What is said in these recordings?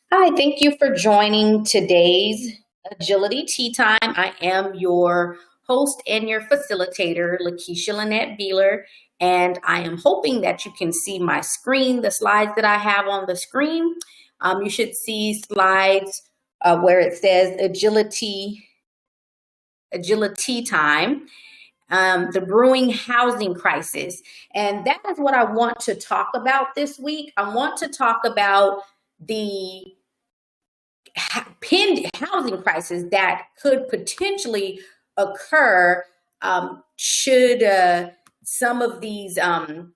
Hi, thank you for joining today's Agility Tea Time. I am your host and your facilitator, Lakeisha Lynette Beeler, and I am hoping that you can see my screen, the slides that I have on the screen. You should see slides where it says Agility Time, the brewing housing crisis. And that is what I want to talk about this week. I want to talk about the pinned housing crisis that could potentially occur should some of these housing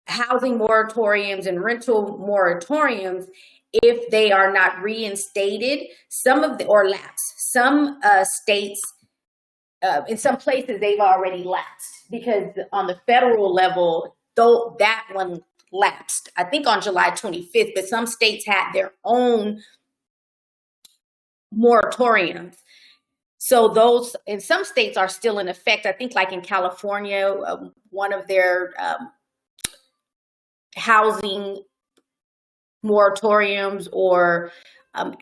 moratoriums and rental moratoriums, if they are not reinstated, or lapse. Some states, in some places, they've already lapsed because on the federal level, though that one lapsed, I think on July 25th, but some states had their own moratoriums. So those in some states are still in effect. I think like in California, one of their housing moratoriums or I'm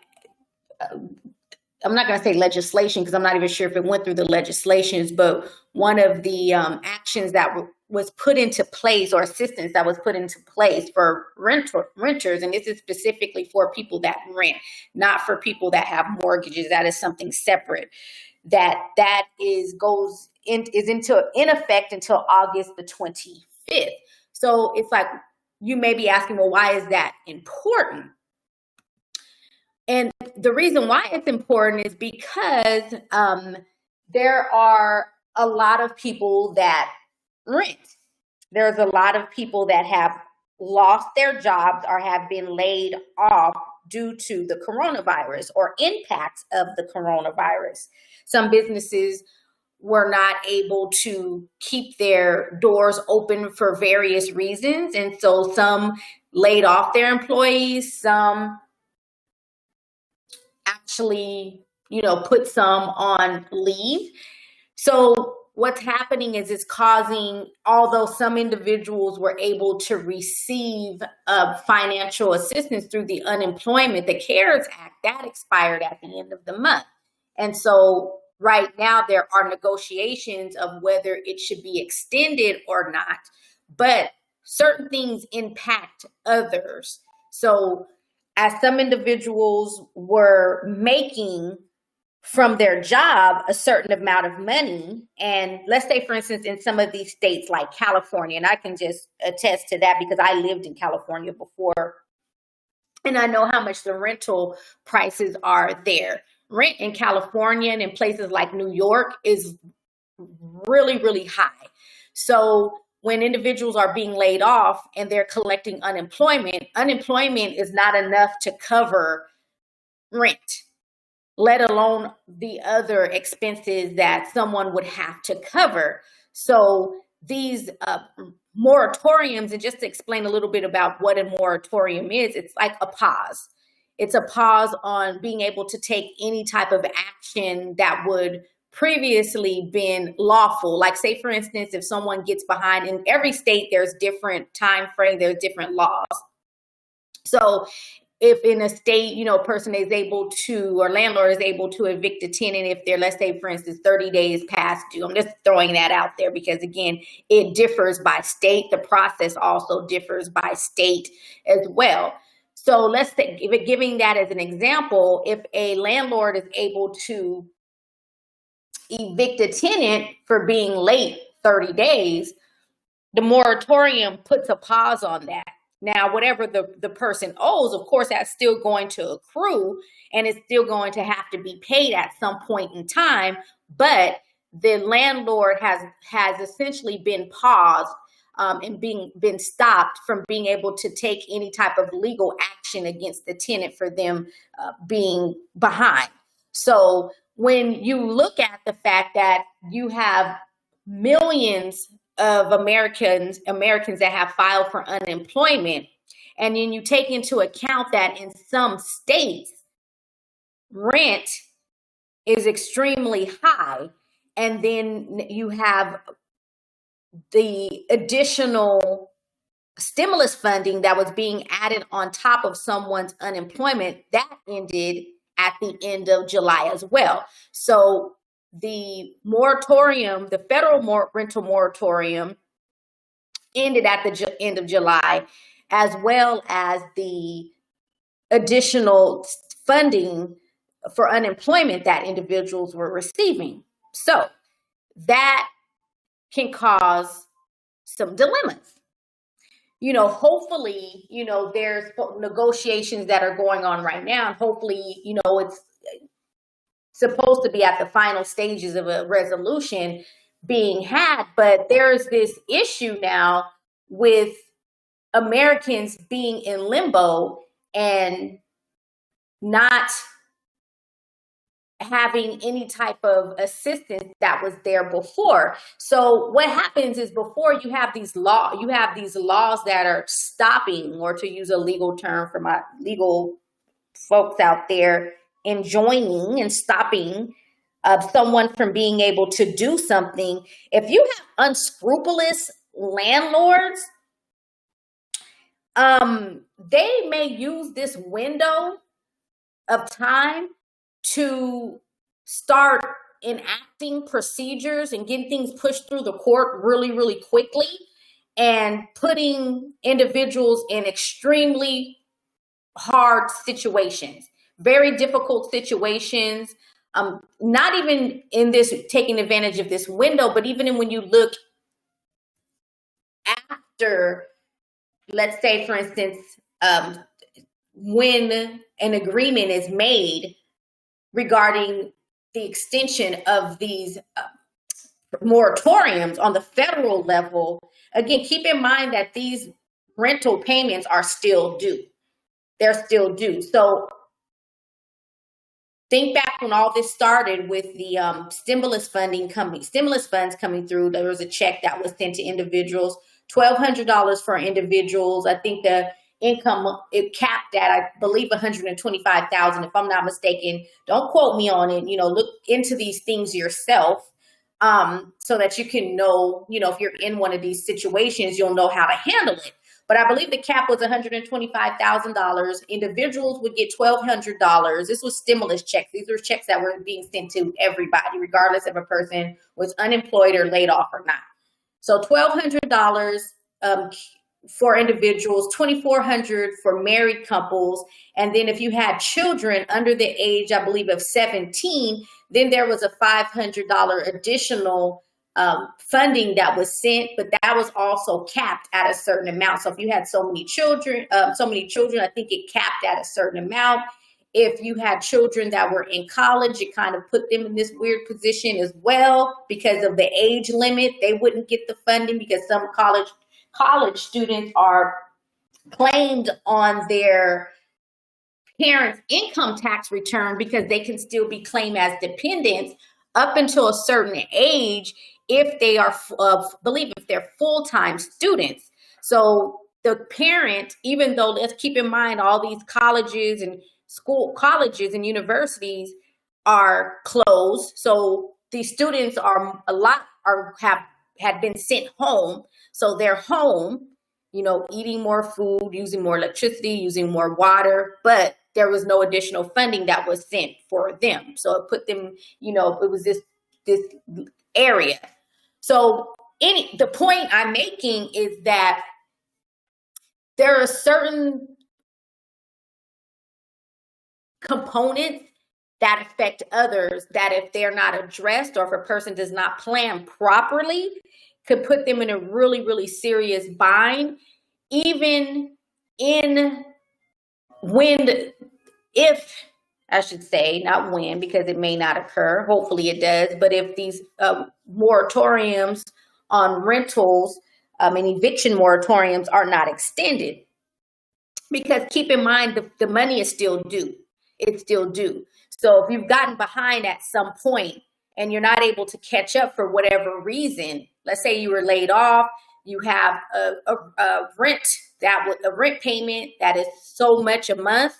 not going to say legislation because I'm not even sure if it went through the legislations, but one of the actions that was put into place or assistance that was put into place for renters, and this is specifically for people that rent, not for people that have mortgages. That is something separate. That is in effect until August the 25th. So it's like you may be asking, well, why is that important? And the reason why it's important is because there are a lot of people that rent. There's a lot of people that have lost their jobs or have been laid off due to the coronavirus or impacts of the coronavirus. Some businesses were not able to keep their doors open for various reasons. And so some laid off their employees, some actually, put some on leave. So what's happening is it's causing, although some individuals were able to receive financial assistance through the unemployment, the CARES Act, that expired at the end of the month. And so right now there are negotiations of whether it should be extended or not, but certain things impact others. So as some individuals were making from their job a certain amount of money, and let's say, for instance, in some of these states like California, and I can just attest to that because I lived in California before, and I know how much the rental prices are there. Rent in California and in places like New York is really, really high. So when individuals are being laid off and they're collecting unemployment is not enough to cover rent, let alone the other expenses that someone would have to cover. So these moratoriums, and just to explain a little bit about what a moratorium is, it's like a pause. It's a pause on being able to take any type of action that would previously been lawful. Like say, for instance, if someone gets behind, in every state, there's different time frame, there's different laws. So if in a state, person is able to, or landlord is able to evict a tenant if they're, let's say, for instance, 30 days past due. I'm just throwing that out there because, again, it differs by state. The process also differs by state as well. So let's say, giving that as an example, if a landlord is able to evict a tenant for being late 30 days, the moratorium puts a pause on that. Now, whatever the person owes, of course, that's still going to accrue and it's still going to have to be paid at some point in time. But the landlord has essentially been paused and been stopped from being able to take any type of legal action against the tenant for them being behind. So when you look at the fact that you have millions of Americans that have filed for unemployment, and then you take into account that in some states, rent is extremely high, and then you have the additional stimulus funding that was being added on top of someone's unemployment, that ended at the end of July as well. So the moratorium, the federal rental moratorium, ended at the end of July, as well as the additional funding for unemployment that individuals were receiving. So that can cause some dilemmas. Hopefully, there's negotiations that are going on right now. And hopefully, it's supposed to be at the final stages of a resolution being had. But there's this issue now with Americans being in limbo and not having any type of assistance that was there before. So what happens is, before you have these laws that are stopping, or to use a legal term for my legal folks out there, enjoining and stopping someone from being able to do something. If you have unscrupulous landlords, they may use this window of time to start enacting procedures and getting things pushed through the court really, really quickly, and putting individuals in extremely hard situations, very difficult situations. Not even in this taking advantage of this window, but even when you look after, let's say, for instance, when an agreement is made regarding the extension of these moratoriums on the federal level, again, keep in mind that these rental payments are still due. They're still due. So think back when all this started with the stimulus funds coming through. There was a check that was sent to individuals, $1,200 for individuals. I think the income, it capped at, I believe, $125,000, if I'm not mistaken. Don't quote me on it. Look into these things yourself, so that you can know, if you're in one of these situations, you'll know how to handle it. But I believe the cap was $125,000. Individuals would get $1,200. This was stimulus checks. These were checks that were being sent to everybody, regardless if a person was unemployed or laid off or not. So $1,200 for individuals, $2,400 for married couples. And then if you had children under the age, I believe, of 17, then there was a $500 additional funding that was sent, but that was also capped at a certain amount. So if you had so many children, I think it capped at a certain amount. If you had children that were in college, it kind of put them in this weird position as well because of the age limit. They wouldn't get the funding because some college students are claimed on their parents' income tax return because they can still be claimed as dependents up until a certain age if they are, if they're full-time students. So the parent, even though, let's keep in mind, all these colleges and universities are closed. So these students had been sent home. So they're home, eating more food, using more electricity, using more water, but there was no additional funding that was sent for them. So it put them, it was this area. So the point I'm making is that there are certain components that affect others that, if they're not addressed, or if a person does not plan properly, could put them in a really, really serious bind, even if I should say, not when, because it may not occur. Hopefully it does. But if these moratoriums on rentals and eviction moratoriums are not extended, because keep in mind, the money is still due. It's still due. So if you've gotten behind at some point and you're not able to catch up for whatever reason, let's say you were laid off, you have a rent payment that is so much a month.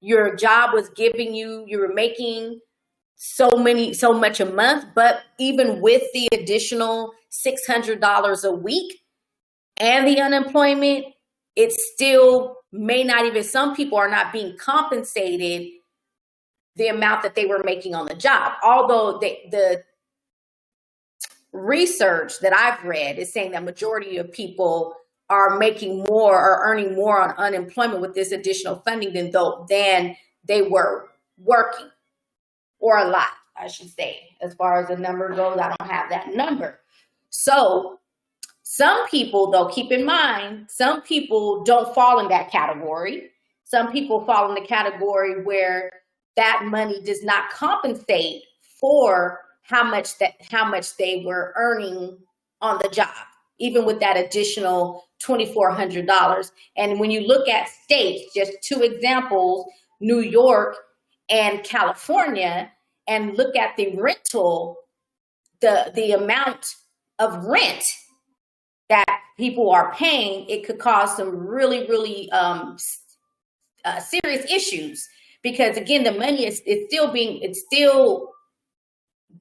Your job was giving you were making so much a month, but even with the additional $600 a week and the unemployment, it still may not even, some people are not being compensated the amount that they were making on the job. Although the research that I've read is saying that majority of people are making more or earning more on unemployment with this additional funding than they were working, or a lot, I should say. As far as the number goes, I don't have that number. So some people, though, keep in mind, some people don't fall in that category. Some people fall in the category where that money does not compensate for how much they were earning on the job, even with that additional $2,400. And when you look at states, just two examples, New York and California, and look at the rental, the amount of rent that people are paying, it could cause some really, really serious issues. Because again, the money it's still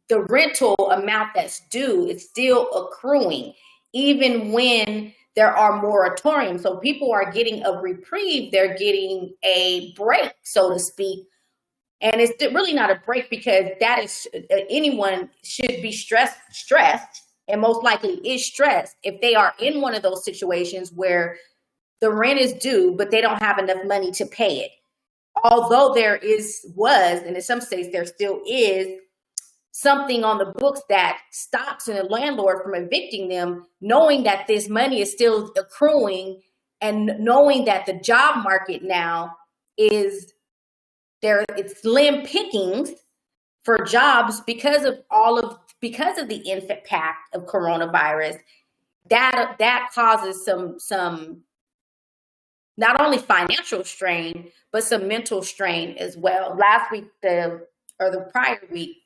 the rental amount that's due is still accruing, even when there are moratoriums. So people are getting a reprieve, they're getting a break, so to speak. And it's really not a break, because that is, anyone should be stressed, and most likely is stressed if they are in one of those situations where the rent is due, but they don't have enough money to pay it. Although there was, and in some states there still is, something on the books that stops a landlord from evicting them, knowing that this money is still accruing, and knowing that the job market now is there, it's slim pickings for jobs because of the impact of coronavirus. That causes some not only financial strain, but some mental strain as well. Last week, the prior week,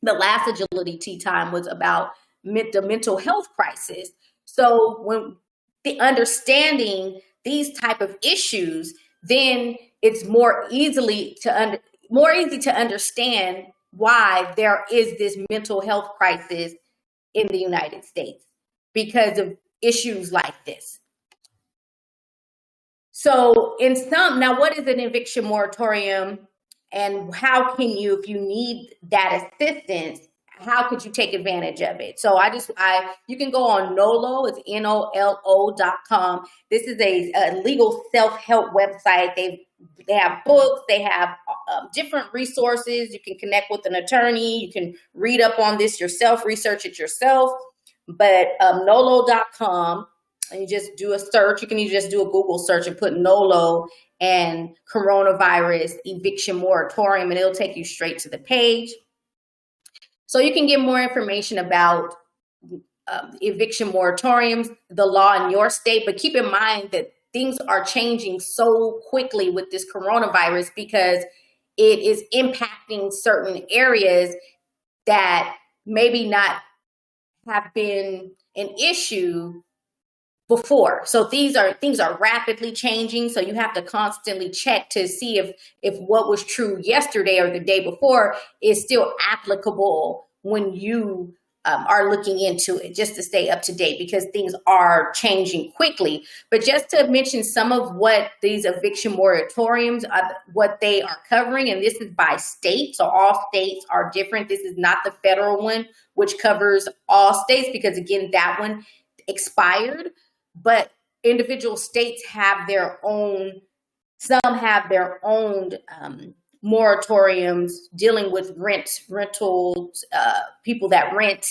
the last AgiliTEA time was about the mental health crisis. So when the understanding these type of issues, then it's more easy to understand why there is this mental health crisis in the United States because of issues like this. So now what is an eviction moratorium, and how can you, if you need that assistance, how could you take advantage of it? So you can go on NOLO, it's NOLO.com. This is a legal self-help website. They have books, they have different resources. You can connect with an attorney. You can read up on this yourself, research it yourself. But NOLO.com, and you just do a search. You can just do a Google search and put NOLO and Coronavirus Eviction Moratorium, and it'll take you straight to the page. So you can get more information about eviction moratoriums, the law in your state. But keep in mind that things are changing so quickly with this coronavirus, because it is impacting certain areas that maybe not have been an issue before. So things are rapidly changing. So you have to constantly check to see if what was true yesterday or the day before is still applicable when you are looking into it, just to stay up to date, because things are changing quickly. But just to mention some of what these eviction moratoriums what they are covering, and this is by state, so all states are different. This is not the federal one, which covers all states, because again, that one expired. But individual states have their own, some have their own moratoriums dealing with rentals, people that rent,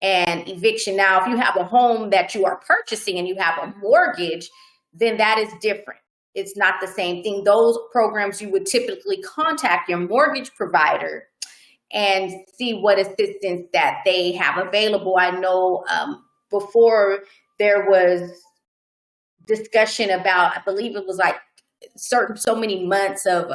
and eviction. Now, if you have a home that you are purchasing and you have a mortgage, then that is different. It's not the same thing. Those programs, you would typically contact your mortgage provider and see what assistance that they have available. I know before there was discussion about, I believe it was like so many months of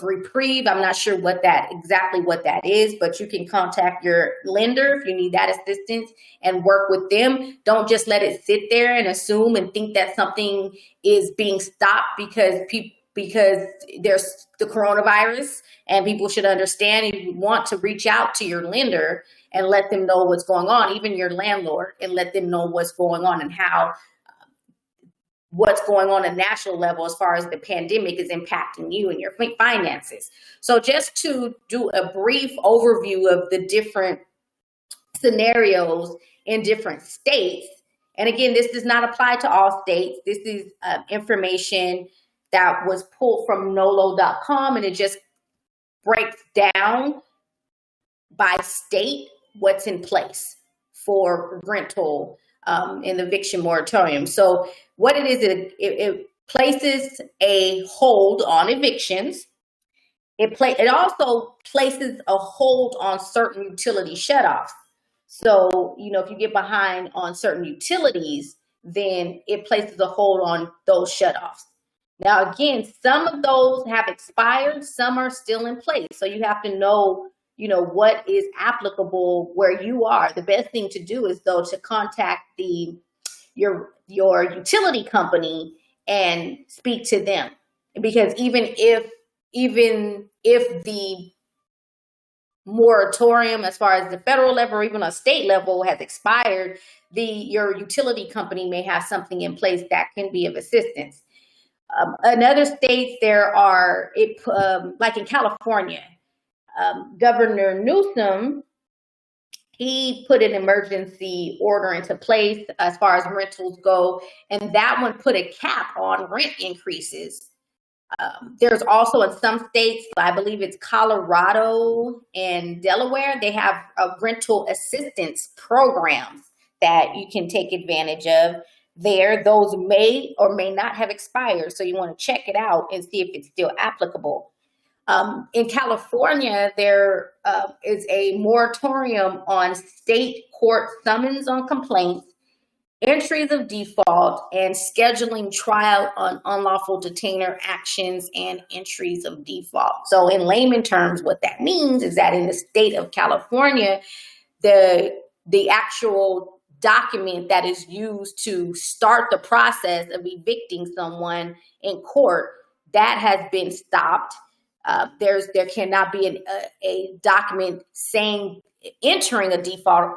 reprieve. I'm not sure exactly what that is, but you can contact your lender if you need that assistance and work with them. Don't just let it sit there and assume and think that something is being stopped because there's the coronavirus, and people should understand you want to reach out to your lender and let them know what's going on, even your landlord, and let them know what's going on and how what's going on a national level as far as the pandemic is impacting you and your finances. So just to do a brief overview of the different scenarios in different states. And again, this does not apply to all states. This is information that was pulled from nolo.com, and it just breaks down by state what's in place for rental in the eviction moratorium. So what it is, it places a hold on evictions. It also places a hold on certain utility shutoffs. So, if you get behind on certain utilities, then it places a hold on those shutoffs. Now, again, some of those have expired, some are still in place. So you have to know, what is applicable where you are. The best thing to do is, though, to contact your utility company and speak to them. Because even if the moratorium, as far as the federal level or even a state level, has expired, your utility company may have something in place that can be of assistance. In other states, like in California, Governor Newsom, he put an emergency order into place as far as rentals go, and that one put a cap on rent increases. There's also in some states, I believe it's Colorado and Delaware, they have rental assistance programs that you can take advantage of there. Those may or may not have expired, so you want to check it out and see if it's still applicable. In California, there is a moratorium on state court summons on complaints, entries of default, and scheduling trial on unlawful detainer actions and entries of default. So in layman terms, what that means is that in the state of California, the actual document that is used to start the process of evicting someone in court, that has been stopped. There cannot be a document saying entering a default,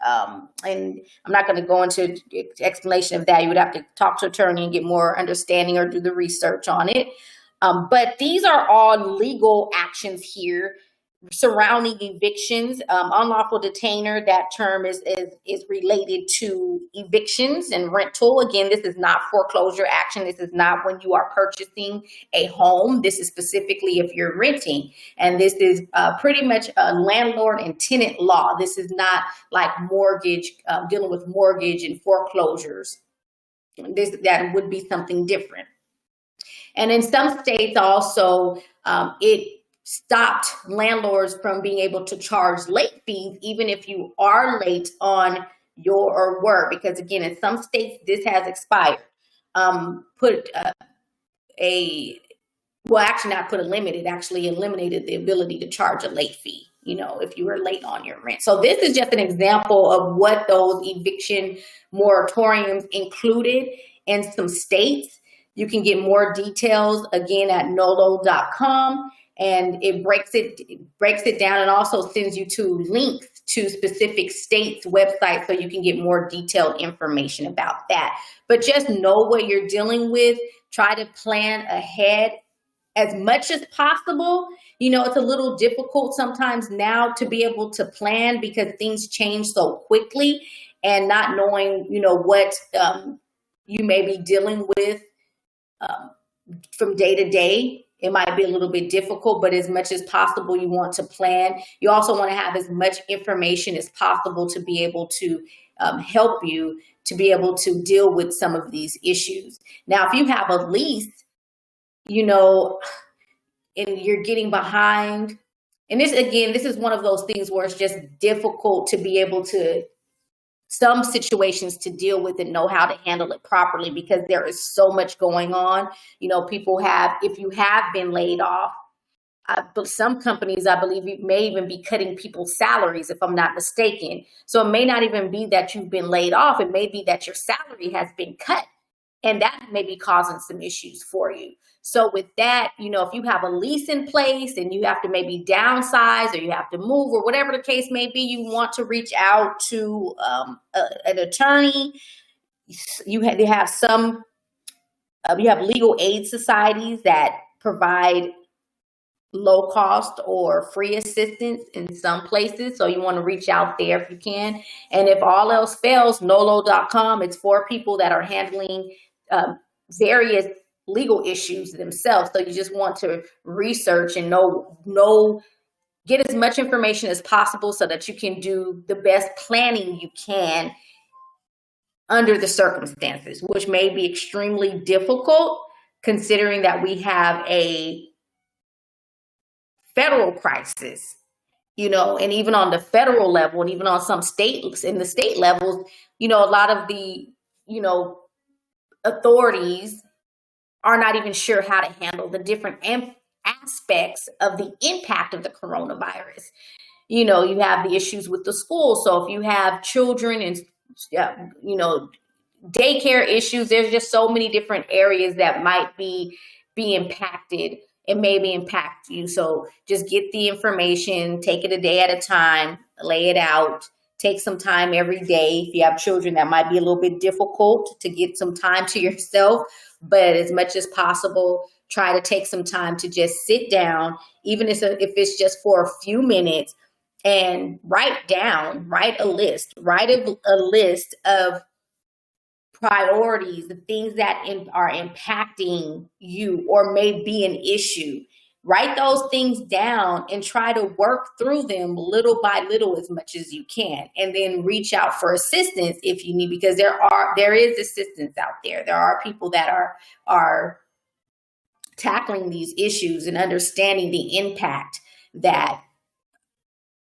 and I'm not going to go into explanation of that. You would have to talk to an attorney and get more understanding or do the research on it. But these are all legal actions here surrounding evictions. Unlawful detainer, that term is related to evictions and rental. Again, this is not foreclosure action. This is not when you are purchasing a home. This is specifically if you're renting. And this is pretty much a landlord and tenant law. This is not like mortgage, dealing with mortgage and foreclosures. That would be something different. And in some states also, it stopped landlords from being able to charge late fees, even if you are late on your work, because again, in some states, this has expired. It actually eliminated the ability to charge a late fee, if you were late on your rent. So this is just an example of what those eviction moratoriums included in some states. You can get more details again at nolo.com. And it breaks it down and also sends you to links to specific states' websites so you can get more detailed information about that. But just know what you're dealing with. Try to plan ahead as much as possible. It's a little difficult sometimes now to be able to plan because things change so quickly, and not knowing, what you may be dealing with from day to day. It might be a little bit difficult, but as much as possible, you want to plan. You also want to have as much information as possible to be able to help you to be able to deal with some of these issues. Now, if you have a lease, and you're getting behind, and this is one of those things where it's just difficult to be able to, some situations to deal with and know how to handle it properly because there is so much going on. If you have been laid off, but some companies, I believe, may even be cutting people's salaries, if I'm not mistaken. So it may not even be that you've been laid off. It may be that your salary has been cut, and that may be causing some issues for you. So with that, if you have a lease in place and you have to maybe downsize or you have to move or whatever the case may be, you want to reach out to an attorney. they have some, you have legal aid societies that provide low cost or free assistance in some places. So you want to reach out there if you can. And if all else fails, nolo.com, it's for people that are handling various legal issues themselves. So you just want to research and get as much information as possible so that you can do the best planning you can under the circumstances, which may be extremely difficult considering that we have a federal crisis, and even on the federal level and even on some states, in the state levels, a lot of the, authorities are not even sure how to handle the different aspects of the impact of the coronavirus. You have the issues with the school. So if you have children and, daycare issues, there's just so many different areas that might be impacted and maybe impact you. So just get the information, take it a day at a time, lay it out, take some time every day. If you have children, that might be a little bit difficult to get some time to yourself, but as much as possible, try to take some time to just sit down, even if it's just for a few minutes, and write a list of priorities, the things that are impacting you or may be an issue. Write those things down and try to work through them little by little as much as you can, and then reach out for assistance if you need, because there is assistance out there. There are people that are tackling these issues and understanding the impact that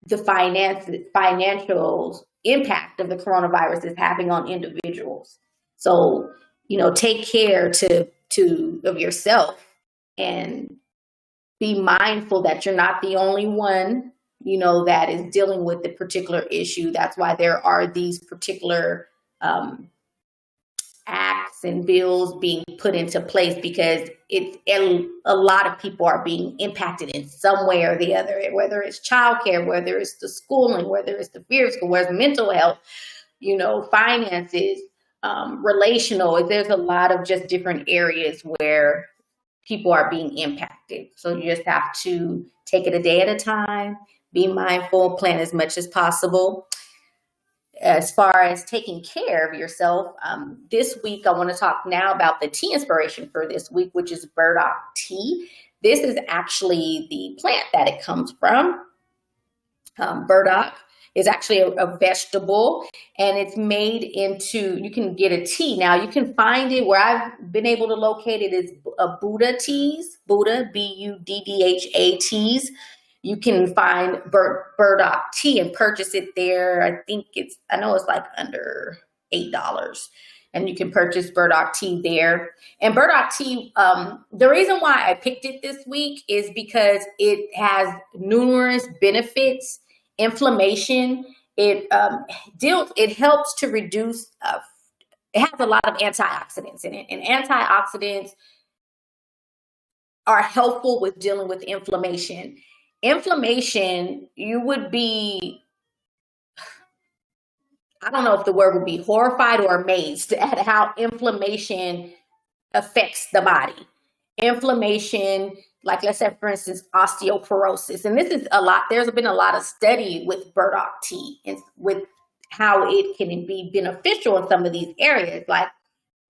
the financial impact of the coronavirus is having on individuals. So, take care of yourself and be mindful that you're not the only one, that is dealing with the particular issue. That's why there are these particular acts and bills being put into place, because a lot of people are being impacted in some way or the other, whether it's childcare, whether it's the schooling, whether it's the fear school, whether it's mental health, finances, relational. There's a lot of just different areas where people are being impacted. So you just have to take it a day at a time, be mindful, plan as much as possible. As far as taking care of yourself, this week I want to talk now about the tea inspiration for this week, which is Burdock tea. This is actually the plant that it comes from. Burdock is actually a vegetable, and it's made into, you can get a tea. Now you can find it where I've been able to locate it is Buddha teas, Buddha, Buddha teas. You can find Burdock tea and purchase it there. I know it's like under $8, and you can purchase Burdock tea there. And Burdock tea, the reason why I picked it this week is because it has numerous benefits. Inflammation, it helps to reduce, it has a lot of antioxidants in it, and antioxidants are helpful with dealing with inflammation. Inflammation, you would be, I don't know if the word would be horrified or amazed at how inflammation affects the body. Inflammation, like let's say, for instance, osteoporosis. And this is there's been a lot of study with Burdock tea and with how it can be beneficial in some of these areas, like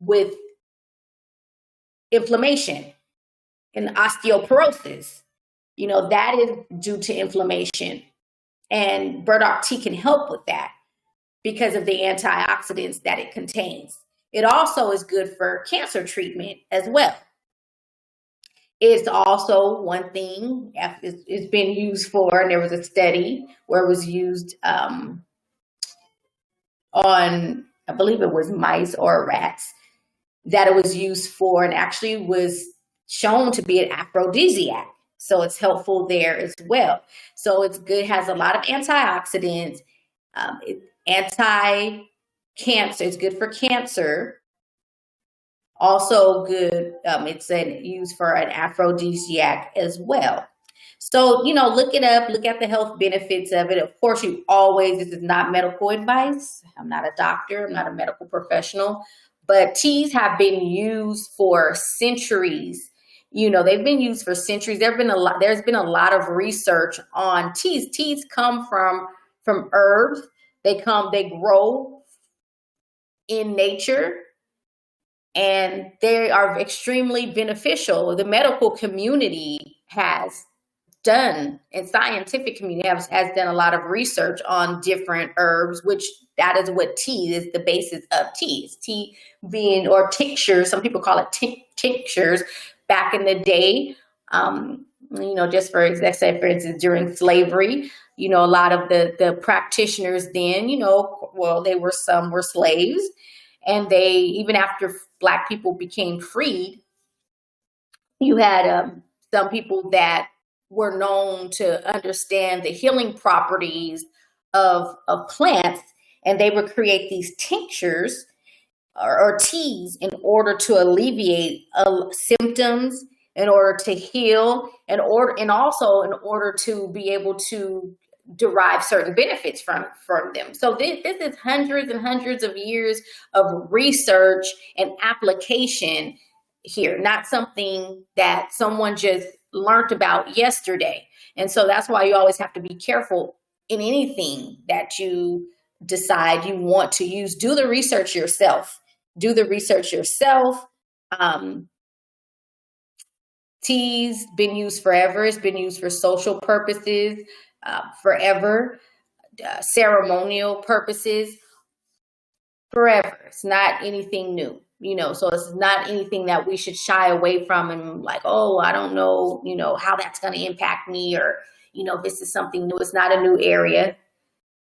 with inflammation and osteoporosis. That is due to inflammation. And Burdock tea can help with that because of the antioxidants that it contains. It also is good for cancer treatment as well. It's also one thing it's been used for, and there was a study where it was used on, I believe it was mice or rats, that it was used for, and actually was shown to be an aphrodisiac. So it's helpful there as well. So it's good, has a lot of antioxidants, anti-cancer, it's good for cancer. Also good, it's used for an aphrodisiac as well. So, look it up, look at the health benefits of it. Of course, this is not medical advice. I'm not a doctor, I'm not a medical professional, but teas have been used for centuries. They've been used for centuries. There's been a lot of research on teas. Teas come from herbs. They grow in nature, and they are extremely beneficial. The medical community has done, and scientific community has done a lot of research on different herbs, which that is what tea is, the basis of tea. Tea being, or tinctures, some people call it tinctures. Back in the day, just for example, for instance, during slavery, a lot of the practitioners then, some were slaves, and even after Black people became freed, you had some people that were known to understand the healing properties of plants, and they would create these tinctures or teas in order to alleviate symptoms, in order to heal, and also in order to be able to derive certain benefits from them. So this is hundreds and hundreds of years of research and application here, not something that someone just learned about yesterday. And so that's why you always have to be careful in anything that you decide you want to use. Do the research yourself. Tea's been used forever. It's been used for social purposes forever, ceremonial purposes forever. It's not anything new, so it's not anything that we should shy away from and like, oh, I don't know, how that's going to impact me, or, this is something new. It's not a new area.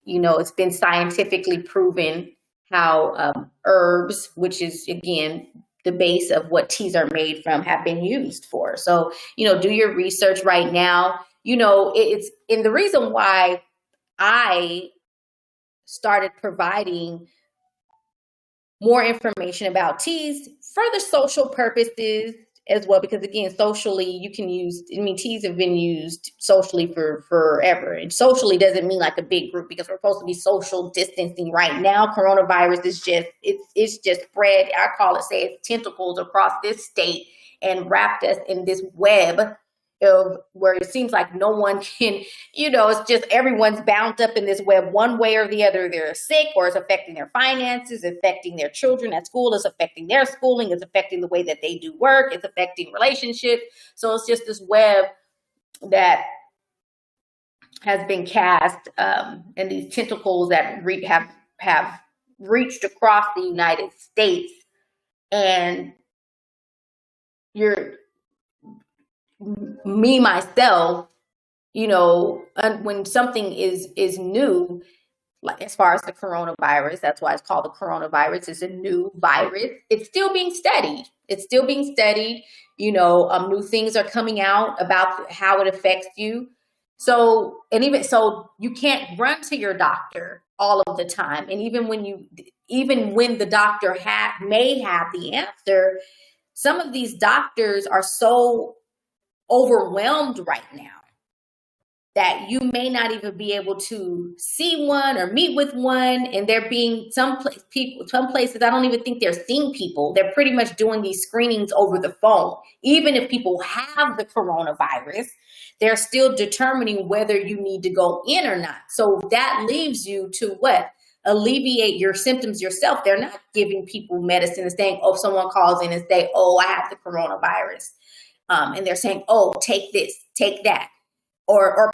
It's been scientifically proven how herbs, which is, again, the base of what teas are made from, have been used for. So, do your research right now. And the reason why I started providing more information about teas for the social purposes as well, because again, socially you can use, teas have been used socially for forever. And socially doesn't mean like a big group, because we're supposed to be social distancing right now. Coronavirus is it's just spread, I call it, say it's tentacles across this state and wrapped us in this web of where it seems like no one can, it's just everyone's bound up in this web one way or the other. They're sick, or it's affecting their finances, affecting their children at school, it's affecting their schooling, it's affecting the way that they do work, it's affecting relationships. So it's just this web that has been cast, and these tentacles that have reached across the United States. And myself, when something is new, like as far as the coronavirus, that's why it's called the coronavirus. It's a new virus. It's still being studied. New things are coming out about how it affects you. So, and even so, you can't run to your doctor all of the time. And even when the doctor may have the answer, some of these doctors are so overwhelmed right now that you may not even be able to see one or meet with one. And they're being some places, I don't even think they're seeing people. They're pretty much doing these screenings over the phone. Even if people have the coronavirus, they're still determining whether you need to go in or not. So that leaves you to what? Alleviate your symptoms yourself. They're not giving people medicine and saying, oh, someone calls in and say, oh, I have the coronavirus. And they're saying, oh, take this, take that, or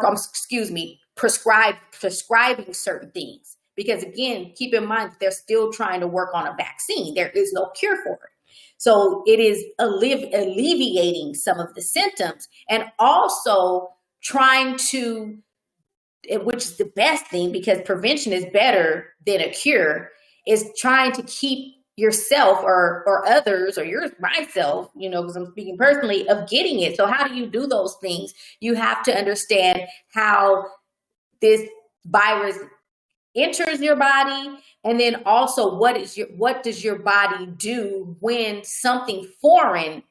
prescribing certain things. Because again, keep in mind, they're still trying to work on a vaccine. There is no cure for it. So it is alleviating some of the symptoms, and also trying to, which is the best thing, because prevention is better than a cure, is trying to keep yourself or others, or myself, because I'm speaking personally, of getting it. So how do you do those things? You have to understand how this virus enters your body, and then also what does your body do when something foreign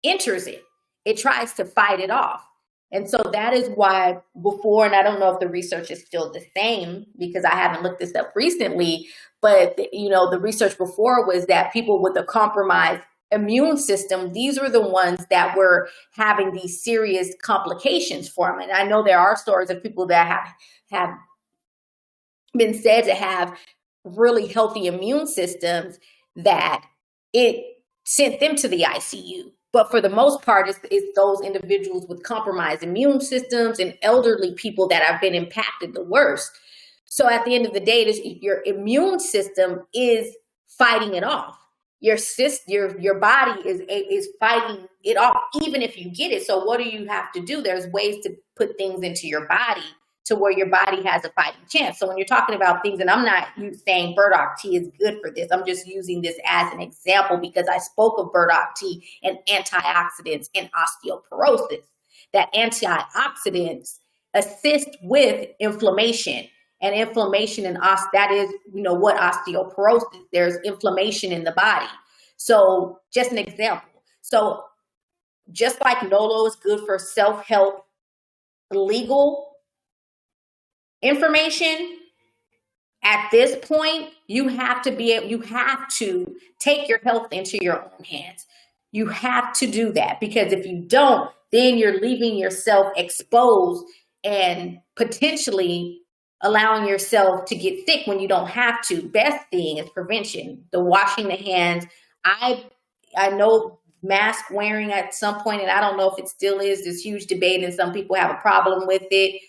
enters it? It tries to fight it off. And so that is why before, and I don't know if the research is still the same because I haven't looked this up recently, but the research before was that people with a compromised immune system, these were the ones that were having these serious complications for them. And I know there are stories of people that have been said to have really healthy immune systems that it sent them to the ICU. But for the most part, it's those individuals with compromised immune systems and elderly people that have been impacted the worst. So at the end of the day, your immune system is fighting it off. Your body is fighting it off, even if you get it. So what do you have to do? There's ways to put things into your body to where your body has a fighting chance. So when you're talking about things, and I'm not saying Burdock tea is good for this, I'm just using this as an example because I spoke of Burdock tea and antioxidants and osteoporosis. That antioxidants assist with inflammation. And inflammation and that is, what osteoporosis, there's inflammation in the body. So just an example. So just like Nolo is good for self-help, legal information, at this point, you have to take your health into your own hands. You have to do that because if you don't, then you're leaving yourself exposed and potentially allowing yourself to get sick when you don't have to. Best thing is prevention, the washing the hands. I know mask wearing at some point, and I don't know if it still is this huge debate and some people have a problem with it.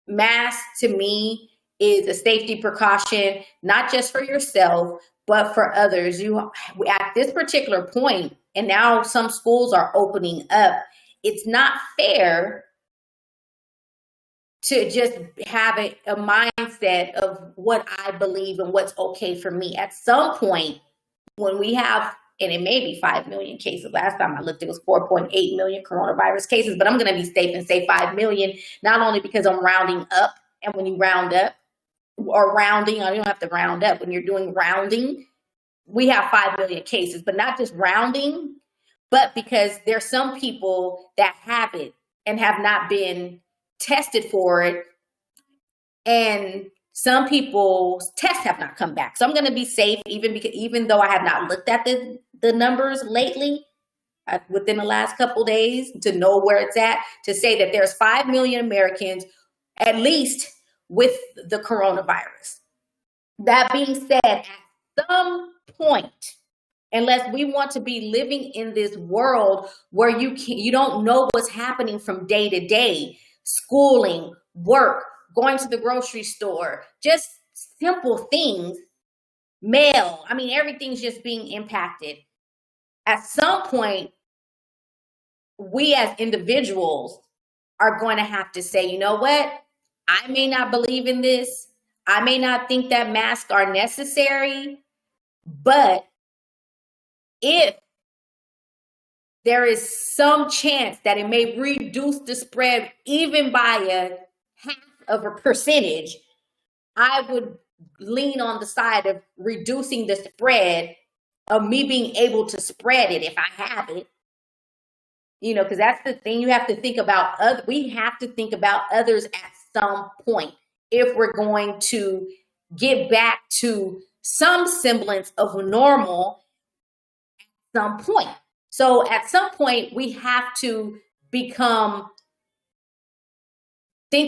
Mask to me is a safety precaution, not just for yourself, but for others. At this particular point, and now some schools are opening up, it's not fair to just have a mindset of what I believe and what's okay for me. At some point, when we have, and it may be 5 million cases. Last time I looked, it was 4.8 million coronavirus cases, but I'm going to be safe and say 5 million, not only because I'm rounding up, and when you round up, or rounding, you don't have to round up. When you're doing rounding, we have 5 million cases, but not just rounding, but because there's some people that have it and have not been tested for it, and some people's tests have not come back. So I'm going to be safe, even though I have not looked at the numbers lately within the last couple days to know where it's at, to say that there's 5 million Americans at least with the coronavirus. That being said, at some point, unless we want to be living in this world where you don't know what's happening from day to day, schooling, work, going to the grocery store, just simple things, mail. I mean, everything's just being impacted. At some point, we as individuals are going to have to say, you know what? I may not believe in this. I may not think that masks are necessary, but if there is some chance that it may reduce the spread even by a half of a percentage, I would lean on the side of reducing the spread of me being able to spread it if I have it. Because that's the thing you have to think about. We have to think about others at some point if we're going to get back to some semblance of normal at some point. So at some point, we have to think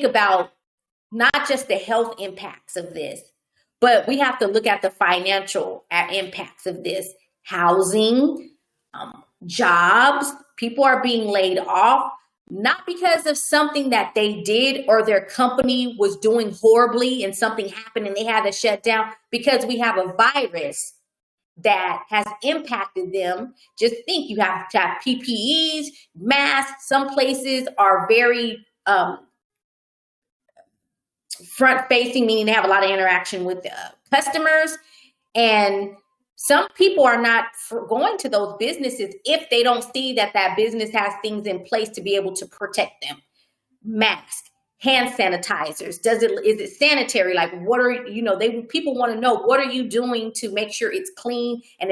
about not just the health impacts of this, but we have to look at the financial impacts of this. Housing, jobs, people are being laid off, not because of something that they did or their company was doing horribly and something happened and they had to shut down, because we have a virus that has impacted them. Just think, you have to have PPEs, masks. Some places are very front-facing, meaning they have a lot of interaction with customers. And some people are not going to those businesses if they don't see that business has things in place to be able to protect them. Mask, hand sanitizers. Is it sanitary? Like, people want to know, what are you doing to make sure it's clean and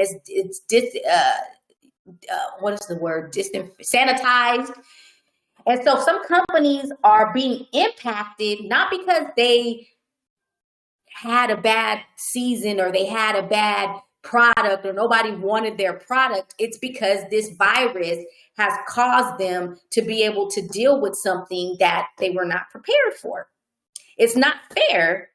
sanitized? And so some companies are being impacted, not because they had a bad season or they had a bad product or nobody wanted their product. It's because this virus has caused them to be able to deal with something that they were not prepared for. It's not fair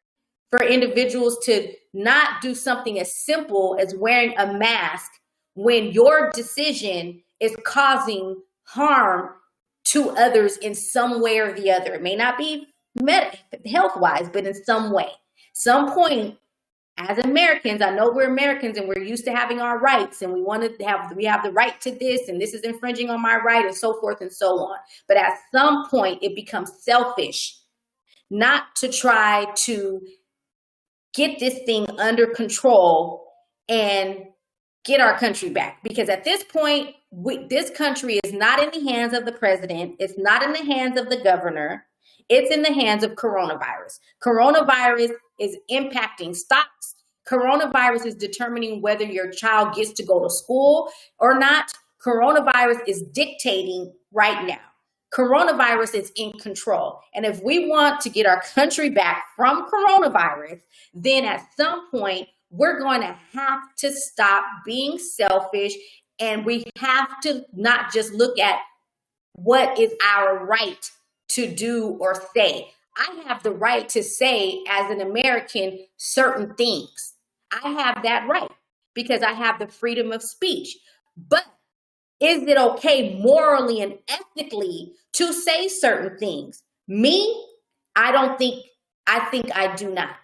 for individuals to not do something as simple as wearing a mask when your decision is causing harm to others in some way or the other. It may not be health-wise, but in some way. Some point, as Americans, I know we're Americans and we're used to having our rights and we have the right to this and this is infringing on my right and so forth and so on. But at some point, it becomes selfish not to try to get this thing under control and get our country back. Because at this point, this country is not in the hands of the president. It's not in the hands of the governor. It's in the hands of coronavirus. Coronavirus is impacting stocks. Coronavirus is determining whether your child gets to go to school or not. Coronavirus is dictating right now. Coronavirus is in control. And if we want to get our country back from coronavirus, then at some point, we're going to have to stop being selfish. And we have to not just look at what is our right to do or say. I have the right to say, as an American, certain things. I have that right because I have the freedom of speech. But is it okay morally and ethically to say certain things? Me, I think I do not.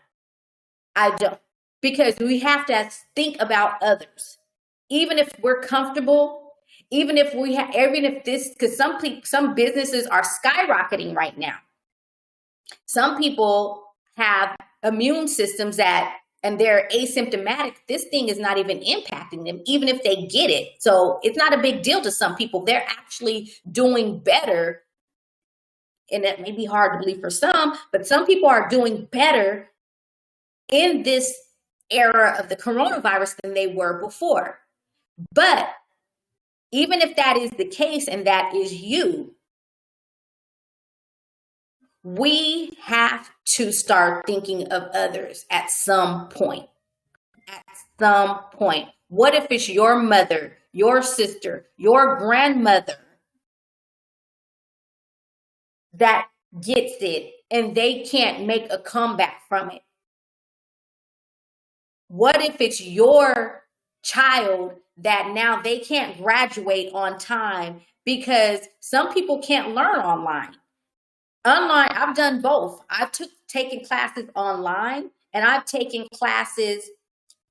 I don't. Because we have to think about others. Even if we're comfortable, even if because some businesses are skyrocketing right now. Some people have immune systems and they're asymptomatic. This thing is not even impacting them, even if they get it. So it's not a big deal to some people. They're actually doing better. And that may be hard to believe for some, but some people are doing better in this era of the coronavirus than they were before. But even if that is the case and that is you, we have to start thinking of others at some point. At some point. What if it's your mother, your sister, your grandmother that gets it and they can't make a comeback from it? What if it's your child that now they can't graduate on time because some people can't learn online? I've done both. I've taken classes online and I've taken classes,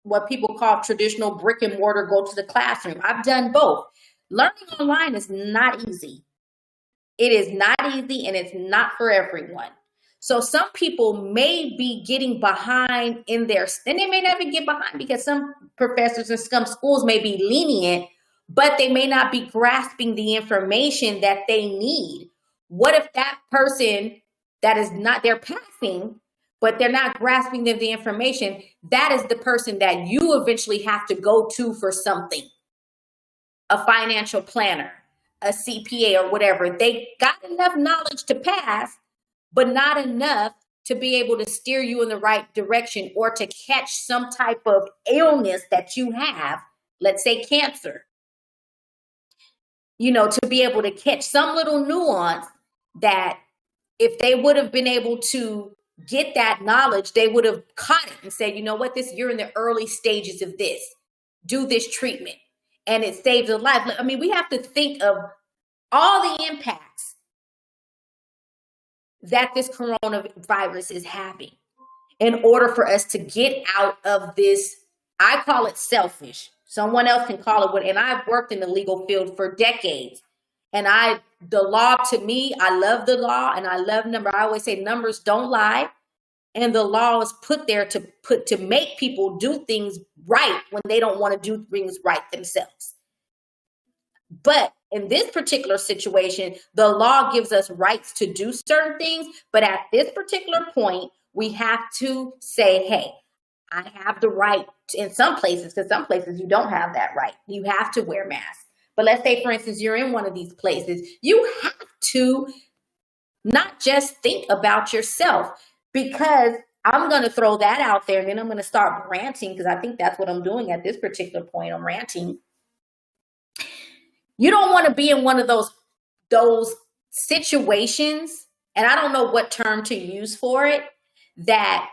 what people call traditional brick and mortar, go to the classroom. I've done both. Learning online is not easy. It is not easy and it's not for everyone. So some people may be getting behind and they may not even get behind because some professors and some schools may be lenient, but they may not be grasping the information that they need. What if that person they're passing, but they're not grasping the information? That is the person that you eventually have to go to for something. A financial planner, a CPA or whatever. They got enough knowledge to pass, but not enough to be able to steer you in the right direction or to catch some type of illness that you have, let's say cancer, to be able to catch some little nuance that if they would have been able to get that knowledge, they would have caught it and said, you know what, you're in the early stages of this, do this treatment. And it saves a life. I mean, we have to think of all the impacts that this coronavirus is having in order for us to get out of this. I call it selfish. Someone else can call it what, and I've worked in the legal field for decades. And the law, to me, I love the law and I love numbers. I always say numbers don't lie. And the law is put there to make people do things right when they don't want to do things right themselves. But in this particular situation, the law gives us rights to do certain things. But at this particular point, we have to say, hey, I have the right in some places, because some places you don't have that right. You have to wear masks. But let's say, for instance, you're in one of these places. You have to not just think about yourself, because I'm going to throw that out there and then I'm going to start ranting, because I think that's what I'm doing at this particular point. I'm ranting. You don't want to be in one of those situations, and I don't know what term to use for it, that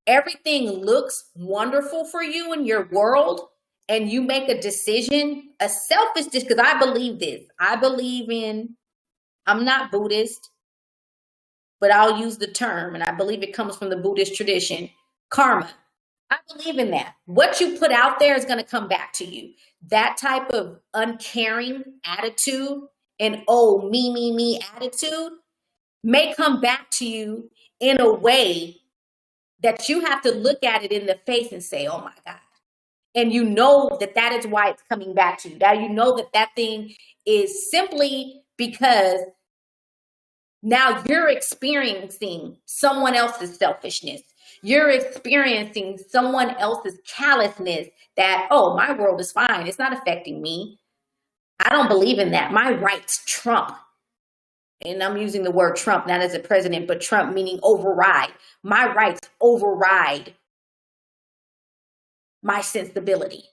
everything looks wonderful for you in your world and you make a decision, a selfish decision, because I believe this. I believe in, I'm not Buddhist, but I'll use the term, and I believe it comes from the Buddhist tradition, karma. I believe in that. What you put out there is going to come back to you. That type of uncaring attitude and, oh, me attitude may come back to you in a way that you have to look at it in the face and say, oh my God. And you know that is why it's coming back to you. Now you know that thing is simply because now you're experiencing someone else's selfishness. You're experiencing someone else's callousness that, oh, my world is fine. It's not affecting me. I don't believe in that. My rights trump. And I'm using the word Trump, not as a president, but Trump meaning override. My rights override my sensibility.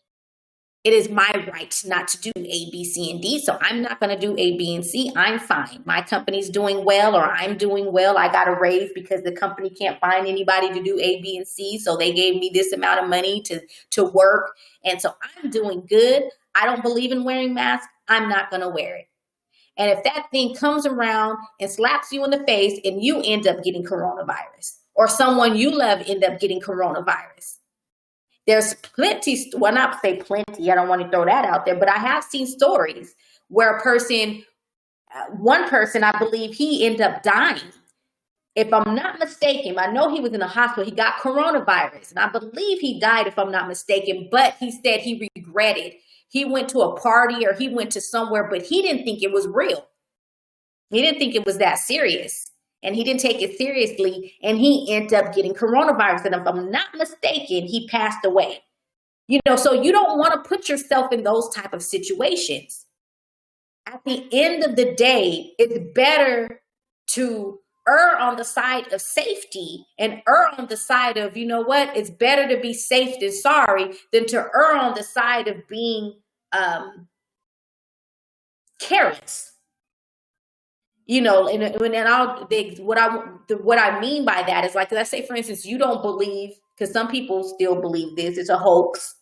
It is my right not to do A, B, C, and D. So I'm not going to do A, B, and C. I'm fine. My company's doing well, or I'm doing well. I got a raise because the company can't find anybody to do A, B, and C. So they gave me this amount of money to work. And so I'm doing good. I don't believe in wearing masks. I'm not going to wear it. And if that thing comes around and slaps you in the face and you end up getting coronavirus, or someone you love end up getting coronavirus, there's plenty, well, not say plenty, I don't want to throw that out there, but I have seen stories where a person, one person, I believe he ended up dying. If I'm not mistaken, I know he was in the hospital, he got coronavirus, and I believe he died if I'm not mistaken, but he said he regretted. He went to a party or he went to somewhere, but he didn't think it was real. He didn't think it was that serious. And he didn't take it seriously, and he ended up getting coronavirus. And if I'm not mistaken, he passed away. So you don't want to put yourself in those type of situations. At the end of the day, it's better to err on the side of safety and err on the side of, it's better to be safe than sorry than to err on the side of being careless. What I mean by that is, like, let's say, for instance, you don't believe, because some people still believe this, it's a hoax.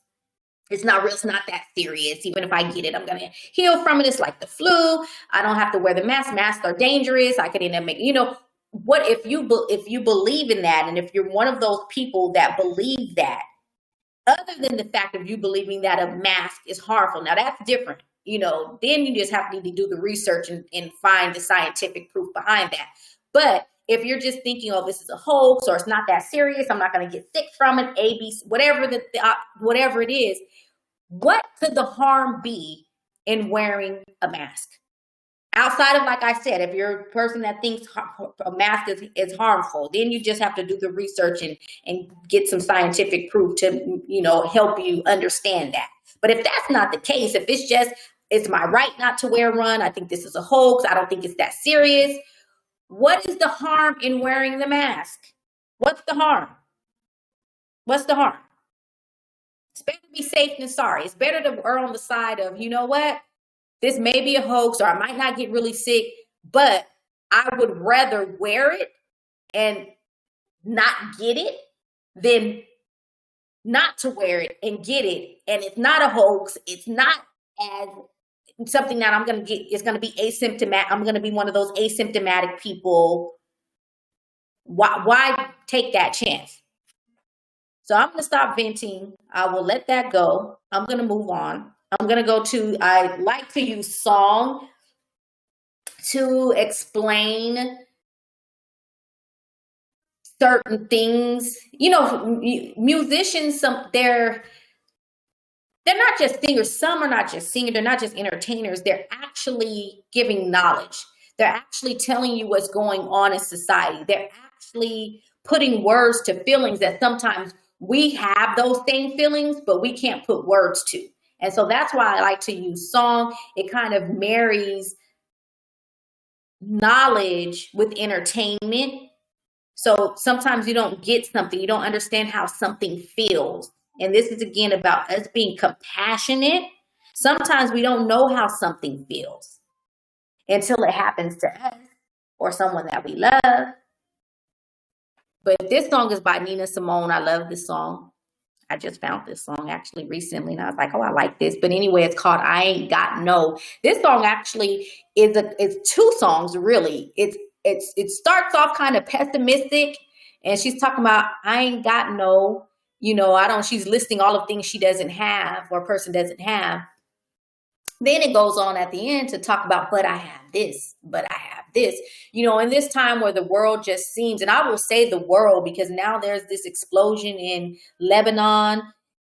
It's not real. It's not that serious. Even if I get it, I'm going to heal from it. It's like the flu. I don't have to wear the mask. Masks are dangerous. I could end up making, what if you believe in that? And if you're one of those people that believe that, other than the fact of you believing that a mask is harmful, now that's different. Then you just have to do the research and find the scientific proof behind that. But if you're just thinking, oh, this is a hoax, or it's not that serious, I'm not going to get sick from it, ABC, whatever it is, what could the harm be in wearing a mask? Outside of, like I said, if you're a person that thinks a mask is harmful, then you just have to do the research and get some scientific proof to, help you understand that. But if that's not the case, if it's just, it's my right not to wear one, I think this is a hoax, I don't think it's that serious, what is the harm in wearing the mask? What's the harm? What's the harm? It's better to be safe than sorry. It's better to err on the side of, this may be a hoax, or I might not get really sick, but I would rather wear it and not get it than not to wear it and get it. And it's not a hoax. It's not as something that I'm going to get. It's going to be asymptomatic. I'm going to be one of those asymptomatic people. Why take that chance? So I'm going to stop venting. I will let that go. I'm going to move on. I'm going to go to, I like to use song to explain certain things. Musicians, they're not just singers. Some are not just singers. They're not just entertainers. They're actually giving knowledge. They're actually telling you what's going on in society. They're actually putting words to feelings that sometimes we have those same feelings, but we can't put words to. And so that's why I like to use song. It kind of marries knowledge with entertainment. So sometimes you don't get something, you don't understand how something feels. And this is again about us being compassionate. Sometimes we don't know how something feels until it happens to us or someone that we love. But this song is by Nina Simone. I love this song. I just found this song actually recently, and I was like, oh, I like this. But anyway, it's called I Ain't Got No. This song actually it's two songs, really. It starts off kind of pessimistic, and she's talking about I ain't got no, she's listing all of things she doesn't have or a person doesn't have. Then it goes on at the end to talk about, but I have this, but I have this, in this time where the world just seems, and I will say the world, because now there's this explosion in Lebanon.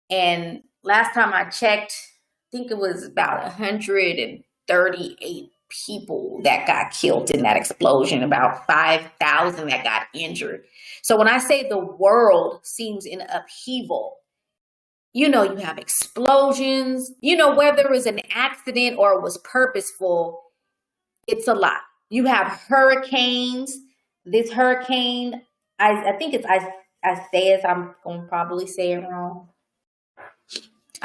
And last time I checked, I think it was about 138 people that got killed in that explosion, about 5,000 that got injured. So when I say the world seems in upheaval, you have explosions, whether it was an accident or it was purposeful, it's a lot. You have hurricanes. This hurricane, I think it's Isaias. I'm going to probably say it wrong.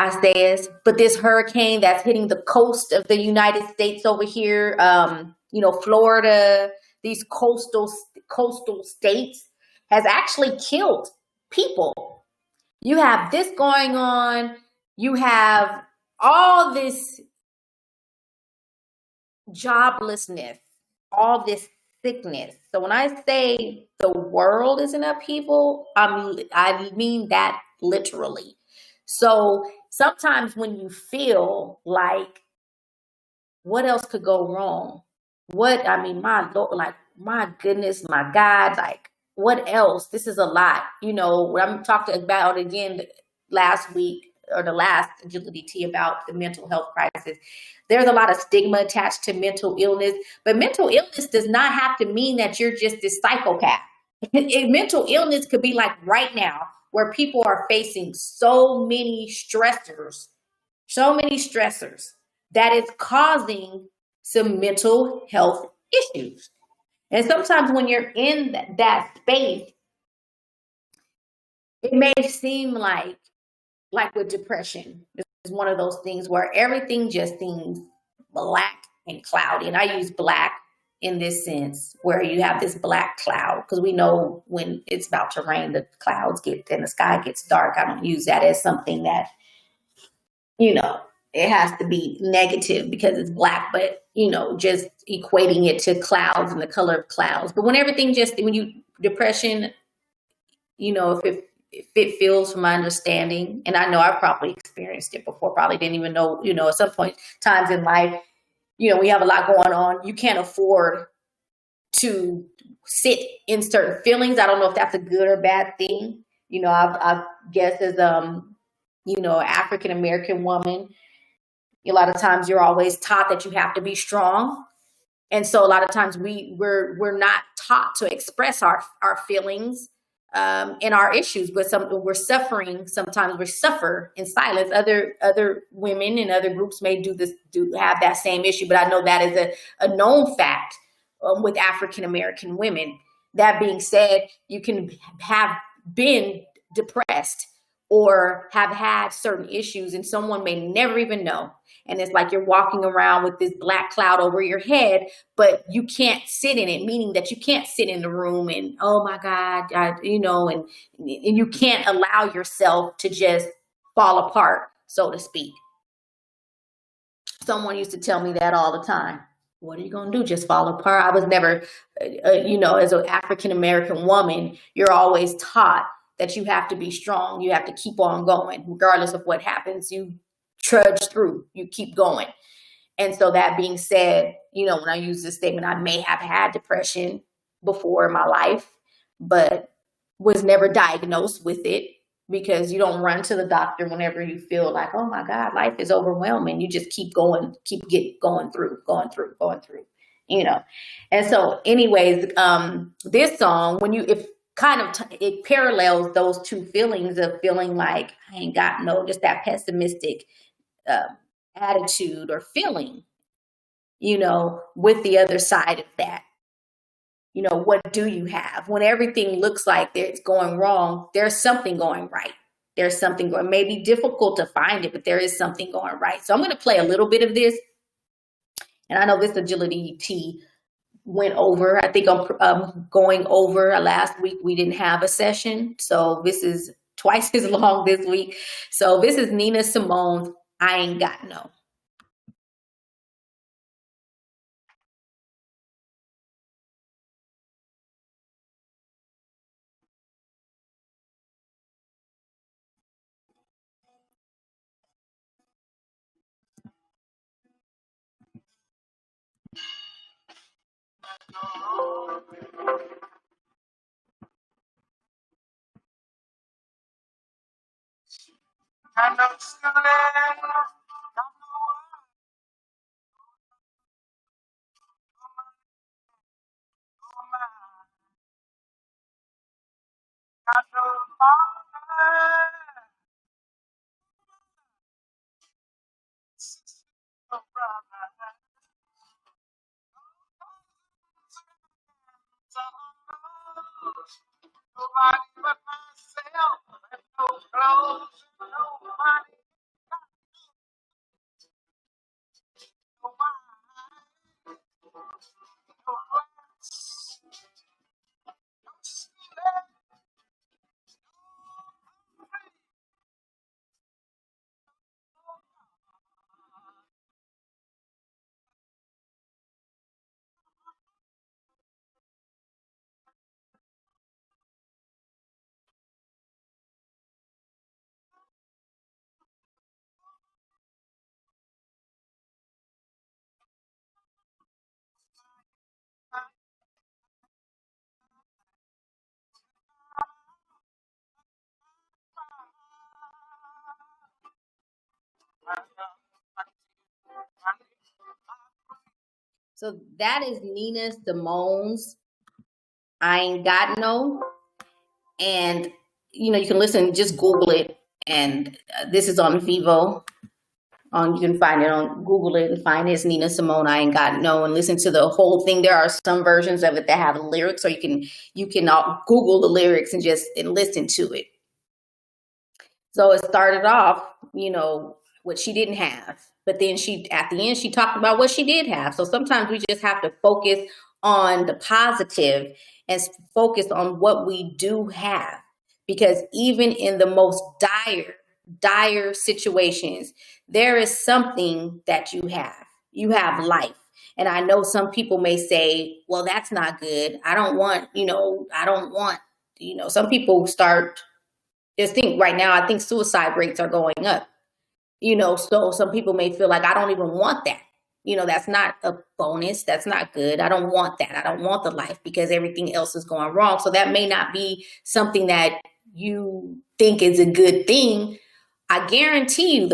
Isaias. But this hurricane that's hitting the coast of the United States over here, Florida, these coastal states, has actually killed people. You have this going on. You have all this joblessness, all this sickness. So when I say the world is in upheaval, I mean that literally. So sometimes when you feel like, what else could go wrong? My Lord, like, my goodness, my God, like, what else? This is a lot. What I'm talking about again last week or the last AgiliTEA about the mental health crisis. There's a lot of stigma attached to mental illness, but mental illness does not have to mean that you're just this psychopath. Mental illness could be like right now, where people are facing so many stressors that it's causing some mental health issues. And sometimes when you're in that space, it may seem like with depression, it's one of those things where everything just seems black and cloudy. And I use black in this sense, where you have this black cloud, because we know when it's about to rain, the clouds get and the sky gets dark. I don't use that as something that, it has to be negative because it's black, but, just equating it to clouds and the color of clouds. But when depression, if it feels, from my understanding, and I know I've probably experienced it before, probably didn't even know, at some point times in life, we have a lot going on. You can't afford to sit in certain feelings. I don't know if that's a good or bad thing. I guess as, African American woman, a lot of times you're always taught that you have to be strong. And so a lot of times we're not taught to express our feelings and our issues, but we're suffering. Sometimes we suffer in silence. Other women and other groups may do have that same issue, but I know that is a known fact with African American women. That being said, you can have been depressed or have had certain issues, and someone may never even know. And it's like you're walking around with this black cloud over your head, but you can't sit in it, meaning that you can't sit in the room and, oh my God, and you can't allow yourself to just fall apart, so to speak. Someone used to tell me that all the time. What are you going to do? Just fall apart? I was never, as an African American woman, you're always taught that you have to be strong. You have to keep on going. Regardless of what happens, you trudge through, you keep going. And so that being said, when I use this statement, I may have had depression before in my life, but was never diagnosed with it, because you don't run to the doctor whenever you feel like, oh my God, life is overwhelming. You just keep going, going through. And so anyways, this song, it parallels those two feelings of feeling like I ain't got just that pessimistic attitude or feeling. with the other side of that. What do you have? When everything looks like it's going wrong, there's something going right. There's something going, maybe difficult to find it, but there is something going right. So I'm going to play a little bit of this. And I know this AgiliTEA went over. I think I'm going over. Last week we didn't have a session, so this is twice as long this week. So this is Nina Simone's I Ain't Got No. So that is Nina Simone's I Ain't Got No. And, you can listen, just Google it. And this is on Vivo. You can find it on Google it and find it. It's Nina Simone, I Ain't Got No, and listen to the whole thing. There are some versions of it that have lyrics, so you can Google the lyrics and listen to it. So it started off, what she didn't have. But then at the end, she talked about what she did have. So sometimes we just have to focus on the positive and focus on what we do have. Because even in the most dire situations, there is something that you have. You have life. And I know some people may say, well, that's not good. I don't want, some people start just think right now, I think suicide rates are going up. So some people may feel like I don't even want that. That's not a bonus. That's not good. I don't want that. I don't want the life because everything else is going wrong. So that may not be something that you think is a good thing. I guarantee you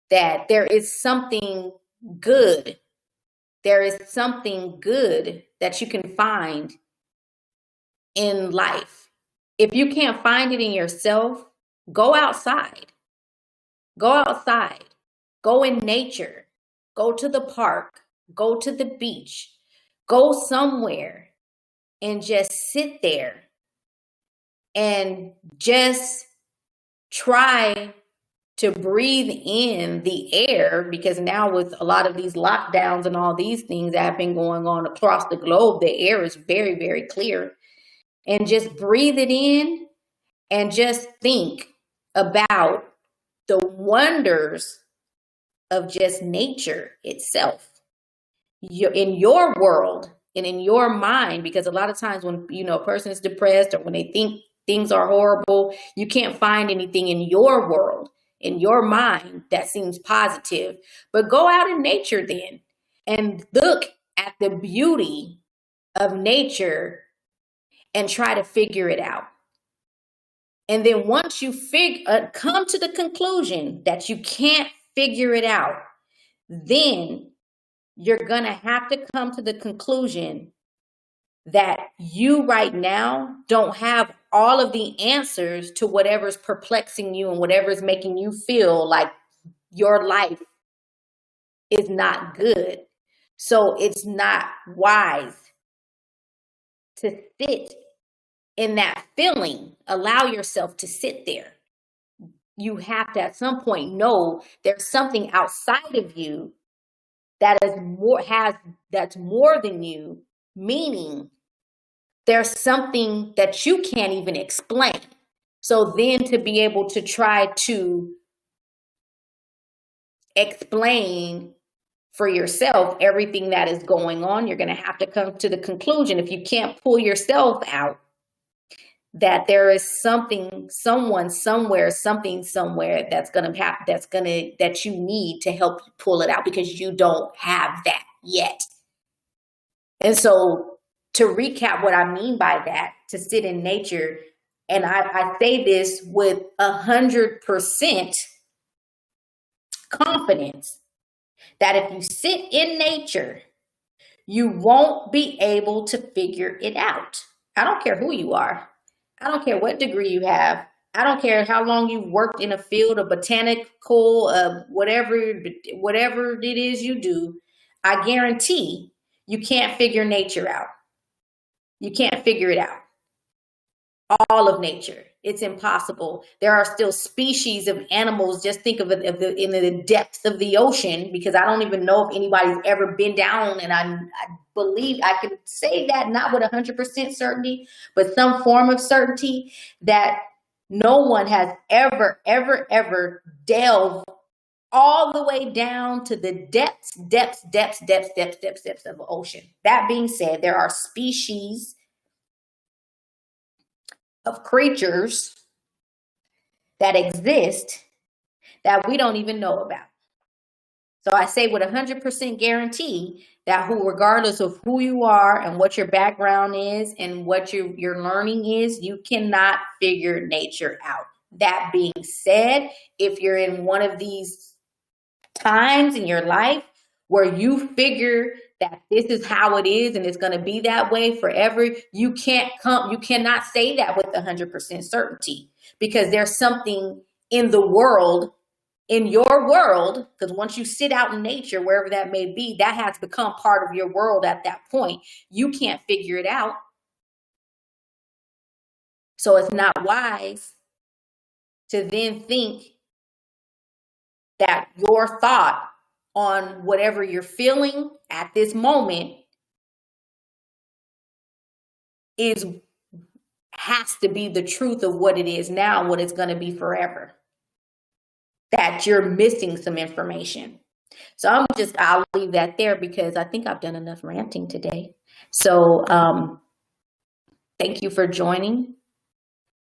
that there is something good. There is something good that you can find in life. If you can't find it in yourself, go outside. Go outside. Go in nature. Go to the park. Go to the beach. Go somewhere and just sit there and just try to breathe in the air, because now with a lot of these lockdowns and all these things that have been going on across the globe, the air is very, very clear. And just breathe it in and just think about the wonders of just nature itself. In your world and in your mind, because a lot of times when a person is depressed or when they think things are horrible, you can't find anything in your world, in your mind that seems positive. But go out in nature then and look at the beauty of nature and try to figure it out. And then once you come to the conclusion that you can't figure it out, then you're going to have to come to the conclusion that you right now don't have all of the answers to whatever's perplexing you and whatever's making you feel like your life is not good. So it's not wise to sit in that feeling. Allow yourself to sit there. You have to at some point know there's something outside of you that is that's more than you, meaning there's something that you can't even explain. So then to be able to try to explain for yourself everything that is going on, you're going to have to come to the conclusion, if you can't pull yourself out, that there is something, someone, somewhere, something somewhere that you need to help you pull it out, because you don't have that yet. And so to recap what I mean by that, to sit in nature, and I say this with 100% confidence, that if you sit in nature, you won't be able to figure it out. I don't care who you are. I don't care what degree you have. I don't care how long you've worked in a field of botanical, whatever it is you do. I guarantee you can't figure nature out. You can't figure it out. All of nature. It's impossible. There are still species of animals. Just think of it in the depths of the ocean, because I don't even know if anybody's ever been down. And I believe I can say that not with 100% certainty, but some form of certainty, that no one has ever delved all the way down to the depths of the ocean. That being said, there are species of creatures that exist that we don't even know about. So I say with 100% guarantee that regardless of who you are and what your background is and what your learning is, you cannot figure nature out. That being said, if you're in one of these times in your life where you figure that this is how it is and it's going to be that way forever, you cannot say that with 100% certainty, because there's something in the world, in your world, because once you sit out in nature, wherever that may be, that has become part of your world at that point. You can't figure it out. So it's not wise to then think that your thought on whatever you're feeling at this moment has to be the truth of what it is now, what it's going to be forever. That you're missing some information. So I'll leave that there, because I think I've done enough ranting today. So thank you for joining.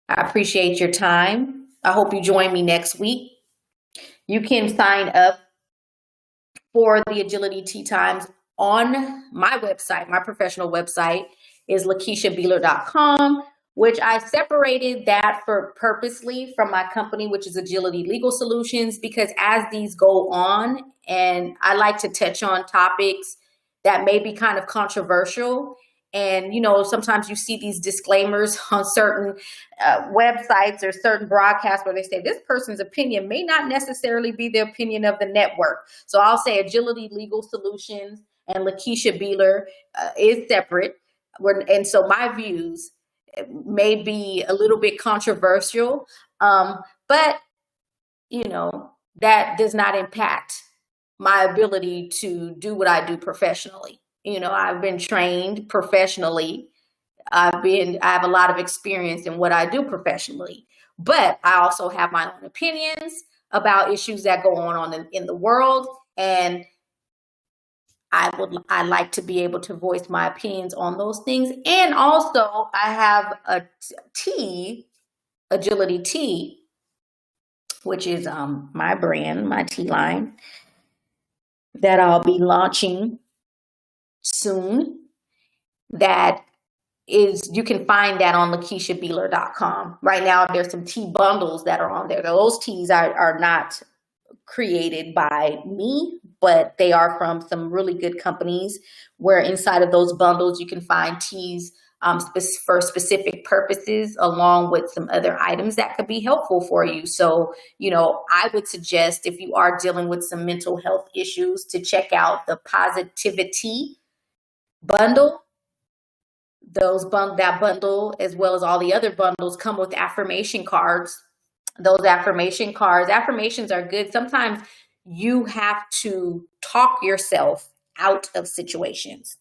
I appreciate your time. I hope you join me next week. You can sign up for the Agility Tea Times on my website. My professional website is LakeishaBeeler.com, which I separated that purposely from my company, which is Agility Legal Solutions, because as these go on, and I like to touch on topics that may be kind of controversial. And, sometimes you see these disclaimers on certain websites or certain broadcasts where they say this person's opinion may not necessarily be the opinion of the network. So I'll say Agility Legal Solutions and Lakeisha Beeler is separate. And so my views may be a little bit controversial, but, that does not impact my ability to do what I do professionally. I've been trained professionally. I have a lot of experience in what I do professionally, but I also have my own opinions about issues that go on in the world. And I like to be able to voice my opinions on those things. And also I have a tea, Agility Tea, which is my brand, my tea line, that I'll be launching soon. That is, you can find that on LakeishaBeeler.com. Right now, there's some tea bundles that are on there. Those teas are not created by me, but they are from some really good companies, where inside of those bundles, you can find teas for specific purposes, along with some other items that could be helpful for you. So, I would suggest, if you are dealing with some mental health issues, to check out the Positivity bundle. That bundle, as well as all the other bundles, come with affirmation cards. Those affirmations are good. Sometimes you have to talk yourself out of situations.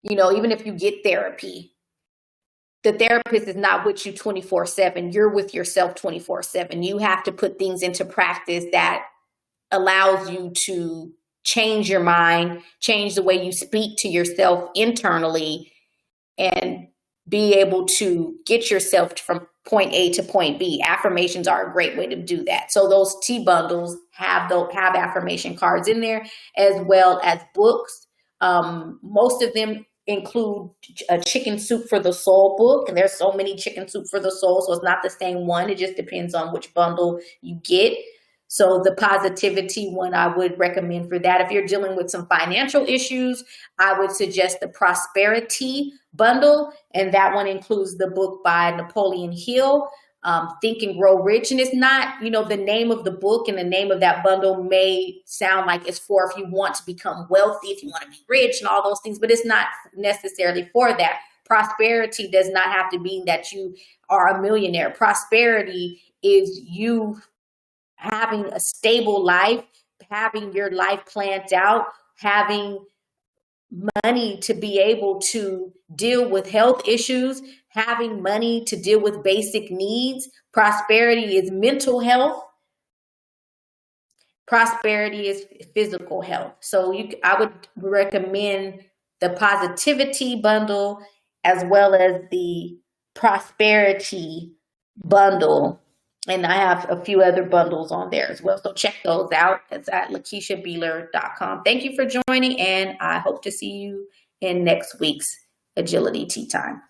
Even if you get therapy, the therapist is not with you 24/7. You're with yourself 24/7. You have to put things into practice that allows you to change your mind, change the way you speak to yourself internally, and be able to get yourself from point A to point B. Affirmations are a great way to do that. So those tea bundles have affirmation cards in there, as well as books. Most of them include a Chicken Soup for the Soul book, and there's so many Chicken Soup for the Soul, so it's not the same one. It just depends on which bundle you get. So the Positivity one, I would recommend for that. If you're dealing with some financial issues, I would suggest the Prosperity bundle. And that one includes the book by Napoleon Hill, Think and Grow Rich. And it's not, the name of the book and the name of that bundle may sound like it's for if you want to become wealthy, if you want to be rich and all those things, but it's not necessarily for that. Prosperity does not have to mean that you are a millionaire. Prosperity is you having a stable life, having your life planned out, having money to be able to deal with health issues, having money to deal with basic needs. Prosperity is mental health. Prosperity is physical health. So I would recommend the Positivity bundle as well as the Prosperity bundle. And I have a few other bundles on there as well. So check those out. It's at LakeishaBeeler.com. Thank you for joining, and I hope to see you in next week's Agility Tea Time.